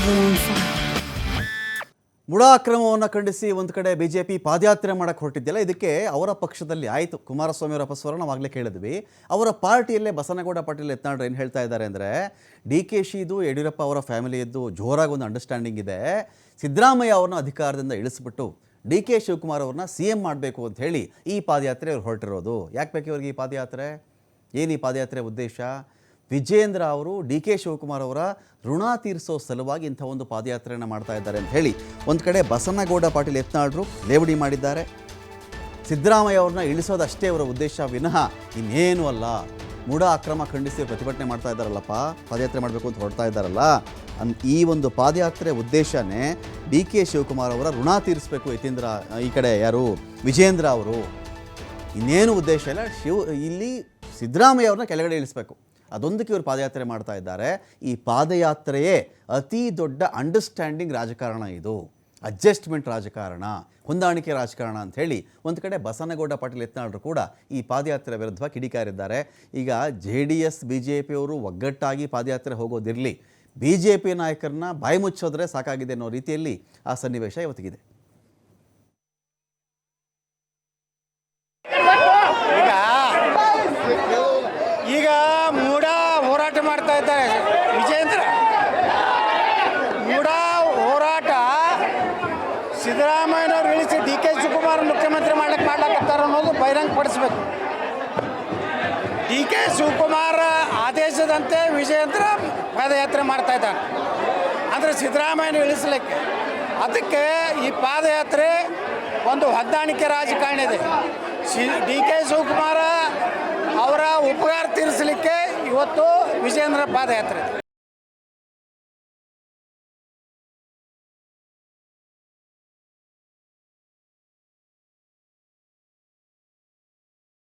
everyone fine. MUDA ಅಕ್ರಮವನ್ನು ಖಂಡಿಸಿ ಒಂದು ಕಡೆ ಬಿಜೆಪಿ ಪಾದಯಾತ್ರೆ ಮಾಡಕ್ಕೆ ಹೊರಟಿದ್ದೆಲ್ಲ ಇದಕ್ಕೆ ಅವರ ಪಕ್ಷದಲ್ಲಿ ಆಯಿತು. ಕುಮಾರಸ್ವಾಮಿ ಅವರ ಅಪಸ್ವರ ನಾವಾಗಲೇ ಕೇಳಿದ್ವಿ. ಅವರ ಪಾರ್ಟಿಯಲ್ಲೇ ಬಸನಗೌಡ ಪಾಟೀಲ್ ಯತ್ನಾಳ್ ಏನು ಹೇಳ್ತಾ ಇದ್ದಾರೆ ಅಂದರೆ, ಡಿ ಕೆ ಶಿದು ಯಡಿಯೂರಪ್ಪ ಅವರ ಫ್ಯಾಮಿಲಿಯದ್ದು ಜೋರಾಗಿ ಒಂದು ಅಂಡರ್ಸ್ಟ್ಯಾಂಡಿಂಗ್ ಇದೆ. ಸಿದ್ದರಾಮಯ್ಯ ಅವ್ರನ್ನ ಅಧಿಕಾರದಿಂದ ಇಳಿಸ್ಬಿಟ್ಟು ಡಿ ಕೆ ಶಿವಕುಮಾರ್ ಅವ್ರನ್ನ CM ಮಾಡಬೇಕು ಅಂತ ಹೇಳಿ ಈ ಪಾದಯಾತ್ರೆ ಅವ್ರು ಹೊರಟಿರೋದು. ಯಾಕೆ ಬೇಕು ಇವ್ರಿಗೆ ಈ ಪಾದಯಾತ್ರೆ? ಏನು ಈ ಪಾದಯಾತ್ರೆ ಉದ್ದೇಶ? ವಿಜೇಂದ್ರ ಅವರು ಡಿ ಕೆ ಶಿವಕುಮಾರ್ ಅವರ ಋಣ ತೀರಿಸೋ ಸಲುವಾಗಿ ಇಂಥ ಒಂದು ಪಾದಯಾತ್ರೆಯನ್ನು ಮಾಡ್ತಾ ಇದ್ದಾರೆ ಅಂತ ಹೇಳಿ ಒಂದು ಕಡೆ ಬಸನಗೌಡ ಪಾಟೀಲ್ ಯತ್ನಾಳ್ರು ಲೇವಡಿ ಮಾಡಿದ್ದಾರೆ. ಸಿದ್ದರಾಮಯ್ಯ ಅವ್ರನ್ನ ಇಳಿಸೋದಷ್ಟೇ ಅವರ ಉದ್ದೇಶ ವಿನಃ ಇನ್ನೇನು ಅಲ್ಲ. ಮುಡಾ ಅಕ್ರಮ ಖಂಡಿಸಿ ಪ್ರತಿಭಟನೆ ಮಾಡ್ತಾ ಇದ್ದಾರಲ್ಲಪ್ಪ, ಪಾದಯಾತ್ರೆ ಮಾಡಬೇಕು ಅಂತ ಹೊರಡ್ತಾ ಇದ್ದಾರಲ್ಲ, ಈ ಒಂದು ಪಾದಯಾತ್ರೆ ಉದ್ದೇಶನೇ ಡಿ ಕೆ ಶಿವಕುಮಾರ್ ಅವರ ಋಣ ತೀರಿಸಬೇಕು. ಈ ಕಡೆ ಯಾರು ವಿಜೇಂದ್ರ ಅವರು, ಇನ್ನೇನು ಉದ್ದೇಶ ಇಲ್ಲ. ಇಲ್ಲಿ ಸಿದ್ದರಾಮಯ್ಯ ಅವ್ರನ್ನ ಕೆಳಗಡೆ ಇಳಿಸಬೇಕು, ಅದೊಂದಕ್ಕೆ ಇವರು ಪಾದಯಾತ್ರೆ ಮಾಡ್ತಾ ಇದ್ದಾರೆ. ಈ ಪಾದಯಾತ್ರೆಯೇ ಅತಿ ದೊಡ್ಡ ಅಂಡರ್ಸ್ಟ್ಯಾಂಡಿಂಗ್ ರಾಜಕಾರಣ, ಇದು ಅಡ್ಜಸ್ಟ್ಮೆಂಟ್ ರಾಜಕಾರಣ, ಹೊಂದಾಣಿಕೆ ರಾಜಕಾರಣ ಅಂತ ಹೇಳಿ ಒಂದು ಕಡೆ ಬಸನಗೌಡ ಪಾಟೀಲ್ ಯತ್ನಾಳ್ರು ಕೂಡ ಈ ಪಾದಯಾತ್ರೆ ವಿರುದ್ಧ ಕಿಡಿಕಾರಿದ್ದಾರೆ. ಈಗ JDS BJP ಅವರು ಒಗ್ಗಟ್ಟಾಗಿ ಪಾದಯಾತ್ರೆ ಹೋಗೋದಿರಲಿ, BJP ನಾಯಕರನ್ನ ಬಾಯಿ ಮುಚ್ಚೋದ್ರೆ ಸಾಕಾಗಿದೆ ಅನ್ನೋ ರೀತಿಯಲ್ಲಿ ಆ ಸನ್ನಿವೇಶ ಇವತ್ತಿಗಿದೆ. ಈಗ ಮುಡಾ ಹೋರಾಟ ಮಾಡ್ತಾ ಇದ್ದಾರೆ ವಿಜೇಂದ್ರ. ಮುಡಾ ಹೋರಾಟ ಸಿದ್ದರಾಮಯ್ಯನವ್ರು ಇಳಿಸಿ ಡಿ ಕೆ ಶಿವಕುಮಾರ್ ಮುಖ್ಯಮಂತ್ರಿ ಮಾಡ್ಲಕತ್ತಾರ ಅನ್ನೋದು ಬಹಿರಂಗ ಪಡಿಸ್ಬೇಕು. ಡಿ ಕೆ ಶಿವಕುಮಾರ್ ಆದೇಶದಂತೆ ವಿಜೇಂದ್ರ ಪಾದಯಾತ್ರೆ ಮಾಡ್ತಾ ಇದ್ದಾನೆ ಅಂದರೆ ಸಿದ್ದರಾಮಯ್ಯನ ಇಳಿಸಲಿಕ್ಕೆ. ಅದಕ್ಕೆ ಈ ಪಾದಯಾತ್ರೆ ಒಂದು ಹೊಂದಾಣಿಕೆ ರಾಜಕಾರಣ ಇದೆ. ಡಿ ಕೆ ಶಿವಕುಮಾರ ಅವರ ಉಪಕಾರ ತೀರಿಸಲಿಕ್ಕೆ ಇವತ್ತು ವಿಜೇಂದ್ರ ಪಾದಯಾತ್ರೆ.